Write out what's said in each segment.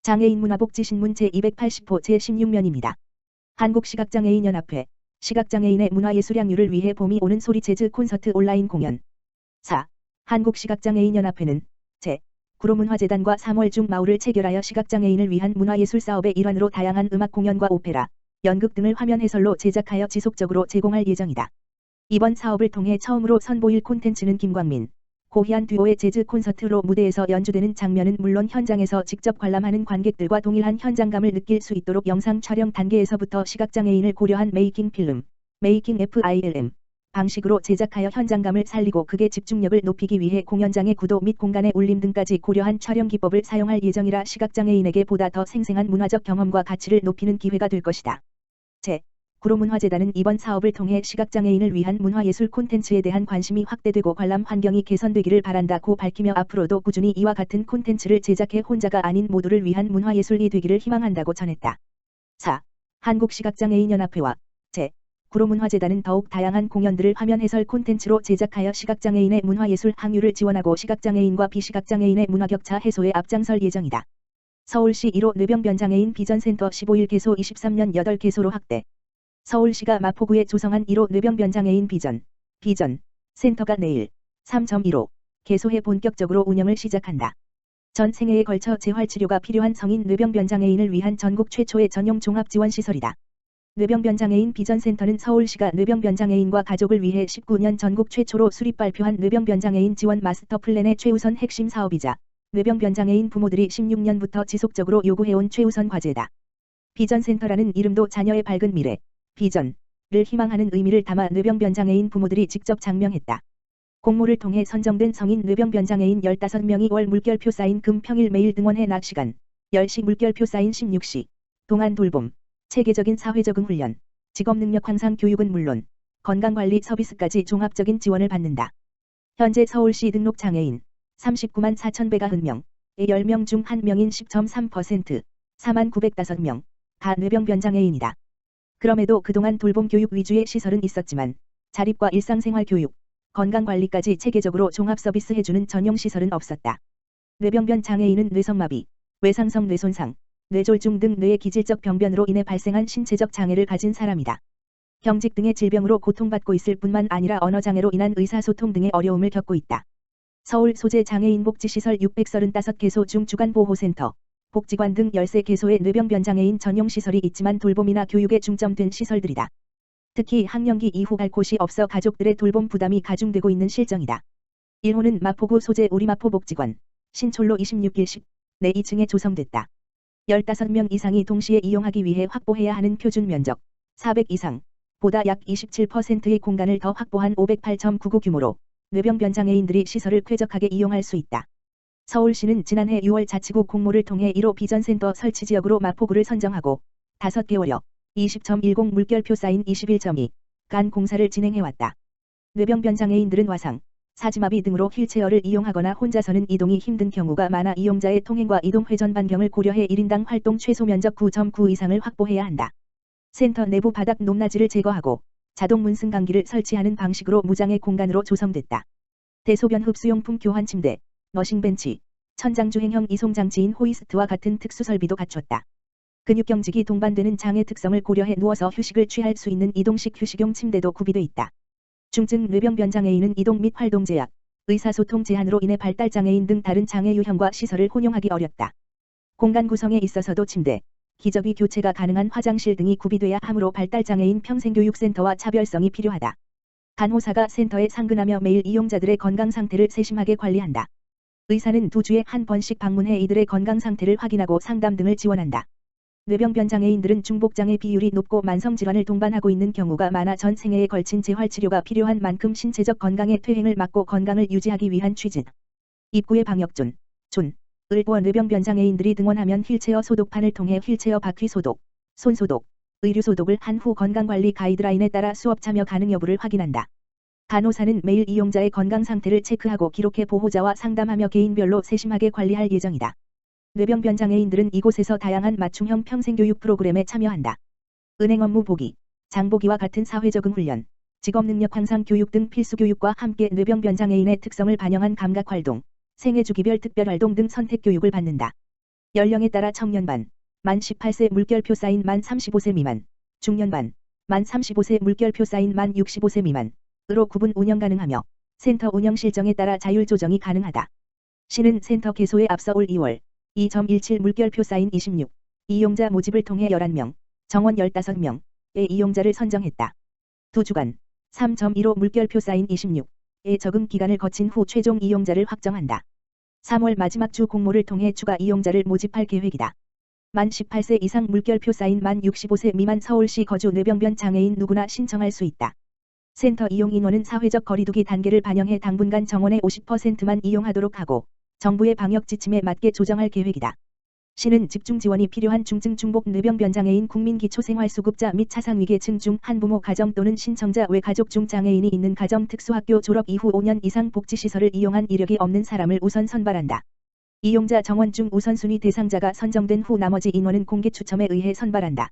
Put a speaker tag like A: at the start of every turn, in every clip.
A: 장애인 문화복지신문 제280호 제16면입니다. 한국시각장애인연합회, 시각장애인의 문화예술향유를 위해 봄이 오는 소리 재즈 콘서트 온라인 공연. 4. 한국시각장애인연합회는 제9로문화재단과 3월 중 마우를 체결하여 시각장애인을 위한 문화예술 사업의 일환으로 다양한 음악 공연과 오페라, 연극 등을 화면 해설로 제작하여 지속적으로 제공할 예정이다. 이번 사업을 통해 처음으로 선보일 콘텐츠는 김광민, 고희안 듀오의 재즈 콘서트로 무대에서 연주되는 장면은 물론 현장에서 직접 관람하는 관객들과 동일한 현장감을 느낄 수 있도록 영상 촬영 단계에서부터 시각장애인을 고려한 메이킹 필름, 메이킹 film 방식으로 제작하여 현장감을 살리고 극의 집중력을 높이기 위해 공연장의 구도 및 공간의 울림 등까지 고려한 촬영 기법을 사용할 예정이라 시각장애인에게 보다 더 생생한 문화적 경험과 가치를 높이는 기회가 될 것이다. 제9로문화재단은 이번 사업을 통해 시각장애인을 위한 문화예술 콘텐츠에 대한 관심이 확대되고 관람 환경이 개선되기를 바란다고 밝히며 앞으로도 꾸준히 이와 같은 콘텐츠를 제작해 혼자가 아닌 모두를 위한 문화예술이 되기를 희망한다고 전했다. 4. 한국시각장애인연합회와 제9로문화재단은 더욱 다양한 공연들을 화면 해설 콘텐츠로 제작하여 시각장애인의 문화예술 향유를 지원하고 시각장애인과 비시각장애인의 문화격차 해소에 앞장설 예정이다. 서울시 1호 뇌병변장애인 비전센터 15일 개소 23년 8개소로 확대. 서울시가 마포구에 조성한 1호 뇌병변장애인 비전 센터가 내일 3.15 개소해 본격적으로 운영을 시작한다. 전 생애에 걸쳐 재활치료가 필요한 성인 뇌병변장애인을 위한 전국 최초의 전용 종합지원시설이다. 뇌병변장애인 비전센터는 서울시가 뇌병변장애인과 가족을 위해 19년 전국 최초로 수립 발표한 뇌병변장애인 지원 마스터 플랜의 최우선 핵심 사업이자 뇌병변장애인 부모들이 16년부터 지속적으로 요구해온 최우선 과제다. 비전센터라는 이름도 자녀의 밝은 미래, 비전을 희망하는 의미를 담아 뇌병변장애인 부모들이 직접 장명했다. 공모를 통해 선정된 성인 뇌병변장애인 15명이 월 물결표 쌓인 금 평일 매일 등원해 낮 시간 10시 물결표 쌓인 16시 동안 돌봄, 체계적인 사회적응 훈련, 직업능력 향상 교육은 물론 건강관리 서비스까지 종합적인 지원을 받는다. 현재 서울시 등록 장애인 39만 4,190명의 10명 중 1명인 10.3%, 4905명가 뇌병변장애인이다. 그럼에도 그동안 돌봄 교육 위주의 시설은 있었지만 자립과 일상생활 교육, 건강관리까지 체계적으로 종합서비스 해주는 전용시설은 없었다. 뇌병변 장애인은 뇌성마비, 외상성 뇌손상, 뇌졸중 등 뇌의 기질적 병변으로 인해 발생한 신체적 장애를 가진 사람이다. 경직 등의 질병으로 고통받고 있을 뿐만 아니라 언어장애로 인한 의사소통 등의 어려움을 겪고 있다. 서울 소재 장애인 복지시설 635개소 중 주간보호센터, 복지관 등 13개소의 뇌병변장애인 전용시설이 있지만 돌봄이나 교육에 중점된 시설들이다. 특히 학령기 이후 갈 곳이 없어 가족들의 돌봄 부담이 가중되고 있는 실정이다. 1호는 마포구 소재 우리마포복지관, 신촌로 26길 10, 내 2층에 조성됐다. 15명 이상이 동시에 이용하기 위해 확보해야 하는 표준 면적 400 이상, 보다 약 27%의 공간을 더 확보한 508.99 규모로 뇌병변장애인들이 시설을 쾌적하게 이용할 수 있다. 서울시는 지난해 6월 자치구 공모를 통해 1호 비전센터 설치 지역으로 마포구를 선정하고 5개월여 20.10 물결표 쌓인 21.2간 공사를 진행해왔다. 뇌병변장애인들은 와상, 사지마비 등으로 휠체어를 이용하거나 혼자서는 이동이 힘든 경우가 많아 이용자의 통행과 이동 회전 반경을 고려해 1인당 활동 최소 면적 9.9 이상을 확보해야 한다. 센터 내부 바닥 높낮이를 제거하고 자동 문승 강기를 설치하는 방식으로 무장애 공간으로 조성됐다. 대소변 흡수용품 교환 침대, 머싱 벤치, 천장주행형 이송장치인 호이스트와 같은 특수 설비도 갖췄다. 근육경직이 동반되는 장애 특성을 고려해 누워서 휴식을 취할 수 있는 이동식 휴식용 침대도 구비돼 있다. 중증 뇌병변장애인은 이동 및 활동 제약, 의사소통 제한으로 인해 발달장애인 등 다른 장애 유형과 시설을 혼용하기 어렵다. 공간 구성에 있어서도 침대, 기저귀 교체가 가능한 화장실 등이 구비돼야 하므로 발달장애인 평생교육센터와 차별성이 필요하다. 간호사가 센터에 상근하며 매일 이용자들의 건강 상태를 세심하게 관리한다. 의사는 2주에 한 번씩 방문해 이들의 건강 상태를 확인하고 상담 등을 지원한다. 뇌병변장애인들은 중복장애 비율이 높고 만성질환을 동반하고 있는 경우가 많아 전 생애에 걸친 재활치료가 필요한 만큼 신체적 건강의 퇴행을 막고 건강을 유지하기 위한 취지. 입구의 방역존을 보어 뇌병변장애인들이 등원하면 휠체어 소독판을 통해 휠체어 바퀴 소독, 손소독, 의류 소독을 한 후 건강관리 가이드라인에 따라 수업 참여 가능 여부를 확인한다. 간호사는 매일 이용자의 건강 상태를 체크하고 기록해 보호자와 상담하며 개인별로 세심하게 관리할 예정이다. 뇌병변장애인들은 이곳에서 다양한 맞춤형 평생교육 프로그램에 참여한다. 은행 업무 보기, 장보기와 같은 사회적응 훈련, 직업능력 향상 교육 등 필수 교육과 함께 뇌병변장애인의 특성을 반영한 감각활동, 생애주기별 특별활동 등 선택교육을 받는다. 연령에 따라 청년반, 만 18세 물결표 사인 만 35세 미만, 중년반, 만 35세 물결표 사인 만 65세 미만으로 구분 운영 가능하며 센터 운영 실정에 따라 자율 조정이 가능하다. 시는 센터 개소에 앞서 올 2월 2.17 물결표 사인 26 이용자 모집을 통해 11명, 정원 15명의 이용자를 선정했다. 2주간 3.15 물결표 사인 26의 적응 기간을 거친 후 최종 이용자를 확정한다. 3월 마지막 주 공모를 통해 추가 이용자를 모집할 계획이다. 만 18세 이상 물결표 사인 만 65세 미만 서울시 거주 뇌병변 장애인 누구나 신청할 수 있다. 센터 이용 인원은 사회적 거리두기 단계를 반영해 당분간 정원의 50%만 이용하도록 하고 정부의 방역 지침에 맞게 조정할 계획이다. 시는 집중 지원이 필요한 중증 중복 뇌병변 장애인 국민기초생활수급자 및 차상위계층 중 한부모 가정 또는 신청자 외 가족 중 장애인이 있는 가정 특수학교 졸업 이후 5년 이상 복지시설을 이용한 이력이 없는 사람을 우선 선발한다. 이용자 정원 중 우선순위 대상자가 선정된 후 나머지 인원은 공개 추첨에 의해 선발한다.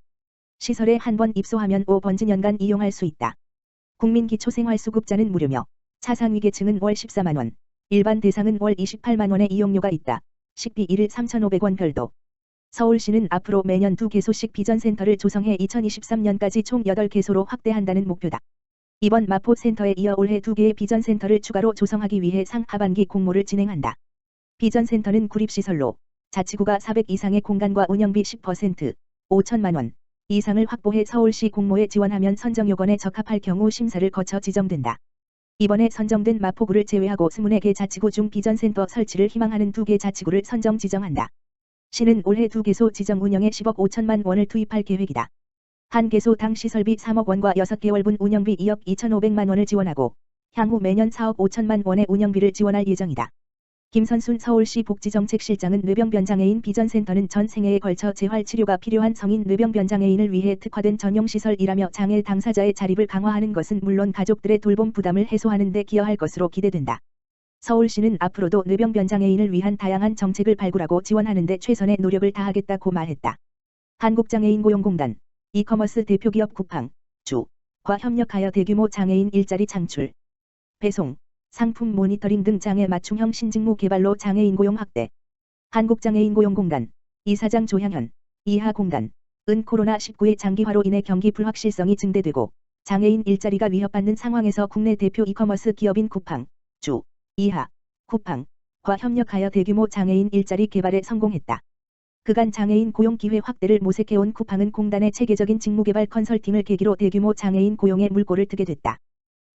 A: 시설에 한 번 입소하면 5번지년간 이용할 수 있다. 국민기초생활수급자는 무료며 차상위계층은 월 14만원, 일반 대상은 월 28만원의 이용료가 있다. 식비 1일 3,500원 별도. 서울시는 앞으로 매년 2개소씩 비전센터를 조성해 2023년까지 총 8개소로 확대한다는 목표다. 이번 마포센터에 이어 올해 2개의 비전센터를 추가로 조성하기 위해 상하반기 공모를 진행한다. 비전센터는 구립시설로 자치구가 400 이상의 공간과 운영비 10% 5천만원 이상을 확보해 서울시 공모에 지원하면 선정 요건에 적합할 경우 심사를 거쳐 지정된다. 이번에 선정된 마포구를 제외하고 24개 자치구 중 비전센터 설치를 희망하는 2개 자치구를 선정 지정한다. 시는 올해 2개소 지정 운영에 10억 5천만 원을 투입할 계획이다. 한 개소당 시설비 3억 원과 6개월분 운영비 2억 2,500만 원을 지원하고 향후 매년 4억 5천만 원의 운영비를 지원할 예정이다. 김선순 서울시 복지정책실장은 뇌병변 장애인 비전센터는 전 생애에 걸쳐 재활 치료가 필요한 성인 뇌병변 장애인을 위해 특화된 전용시설이라며 장애 당사자의 자립을 강화하는 것은 물론 가족들의 돌봄 부담을 해소하는 데 기여할 것으로 기대된다. 서울시는 앞으로도 뇌병변 장애인을 위한 다양한 정책을 발굴하고 지원하는 데 최선의 노력을 다하겠다고 말했다. 한국장애인고용공단, 이커머스 대표기업 쿠팡, 주과 협력하여 대규모 장애인 일자리 창출, 배송, 상품 모니터링 등 장애 맞춤형 신직무 개발로 장애인 고용 확대. 한국장애인고용공단 이사장 조향현, 이하공단 은 코로나19의 장기화로 인해 경기 불확실성이 증대되고 장애인 일자리가 위협받는 상황에서 국내 대표 이커머스 기업인 쿠팡, 이하, 쿠팡과 협력하여 대규모 장애인 일자리 개발에 성공했다. 그간 장애인 고용 기회 확대를 모색해온 쿠팡은 공단의 체계적인 직무개발 컨설팅을 계기로 대규모 장애인 고용에 물꼬를 트게 됐다.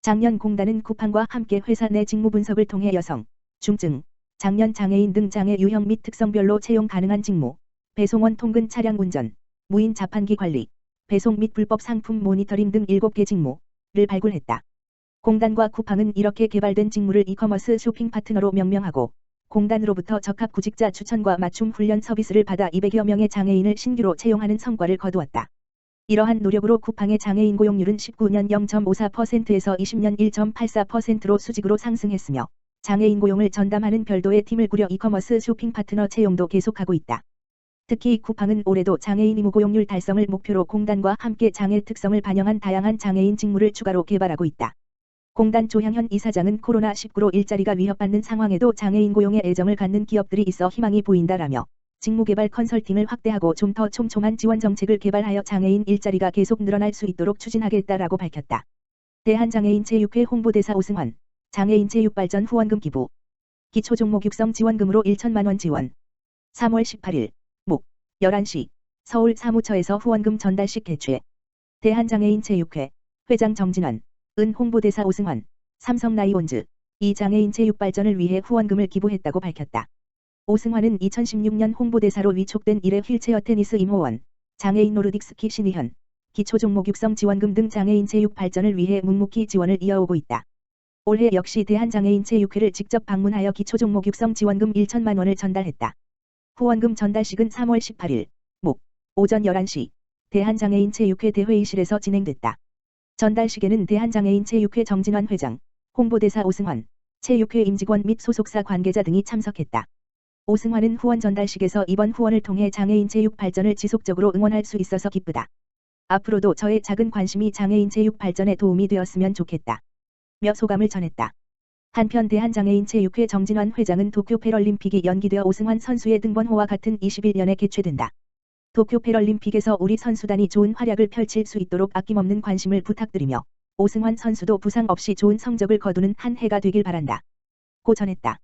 A: 작년 공단은 쿠팡과 함께 회사 내 직무 분석을 통해 여성, 중증, 장년 장애인 등 장애 유형 및 특성별로 채용 가능한 직무, 배송원 통근 차량 운전, 무인 자판기 관리, 배송 및 불법 상품 모니터링 등 7개 직무를 발굴했다. 공단과 쿠팡은 이렇게 개발된 직무를 이커머스 쇼핑 파트너로 명명하고 공단으로부터 적합 구직자 추천과 맞춤 훈련 서비스를 받아 200여 명의 장애인을 신규로 채용하는 성과를 거두었다. 이러한 노력으로 쿠팡의 장애인 고용률은 19년 0.54%에서 20년 1.84%로 수직으로 상승했으며 장애인 고용을 전담하는 별도의 팀을 꾸려 이커머스 쇼핑 파트너 채용도 계속하고 있다. 특히 쿠팡은 올해도 장애인 의무 고용률 달성을 목표로 공단과 함께 장애 특성을 반영한 다양한 장애인 직무를 추가로 개발하고 있다. 공단 조향현 이사장은 코로나19로 일자리가 위협받는 상황에도 장애인 고용에 애정을 갖는 기업들이 있어 희망이 보인다라며 직무개발 컨설팅을 확대하고 좀 더 촘촘한 지원 정책을 개발하여 장애인 일자리가 계속 늘어날 수 있도록 추진하겠다라고 밝혔다. 대한장애인체육회 홍보대사 오승환, 장애인체육발전 후원금 기부, 기초종목 육성 지원금으로 1천만 원 지원. 3월 18일, 목, 11시, 서울 사무처에서 후원금 전달식 개최. 대한장애인체육회, 회장 정진환, 은 홍보대사 오승환, 삼성라이온즈, 이 장애인체육발전을 위해 후원금을 기부했다고 밝혔다. 오승환은 2016년 홍보대사로 위촉된 이래 휠체어 테니스 임호원, 장애인 노르딕 스키 신희현, 기초종목 육성 지원금 등 장애인 체육 발전을 위해 묵묵히 지원을 이어오고 있다. 올해 역시 대한장애인체육회를 직접 방문하여 기초종목 육성 지원금 1천만 원을 전달했다. 후원금 전달식은 3월 18일, 목, 오전 11시, 대한장애인체육회 대회의실에서 진행됐다. 전달식에는 대한장애인체육회 정진환 회장, 홍보대사 오승환, 체육회 임직원 및 소속사 관계자 등이 참석했다. 오승환은 후원 전달식에서 이번 후원을 통해 장애인 체육 발전을 지속적으로 응원할 수 있어서 기쁘다. 앞으로도 저의 작은 관심이 장애인 체육 발전에 도움이 되었으면 좋겠다. 며 소감을 전했다. 한편 대한장애인체육회 정진환 회장은 도쿄 패럴림픽이 연기되어 오승환 선수의 등번호와 같은 21년에 개최된다. 도쿄 패럴림픽에서 우리 선수단이 좋은 활약을 펼칠 수 있도록 아낌없는 관심을 부탁드리며 오승환 선수도 부상 없이 좋은 성적을 거두는 한 해가 되길 바란다. 고 전했다.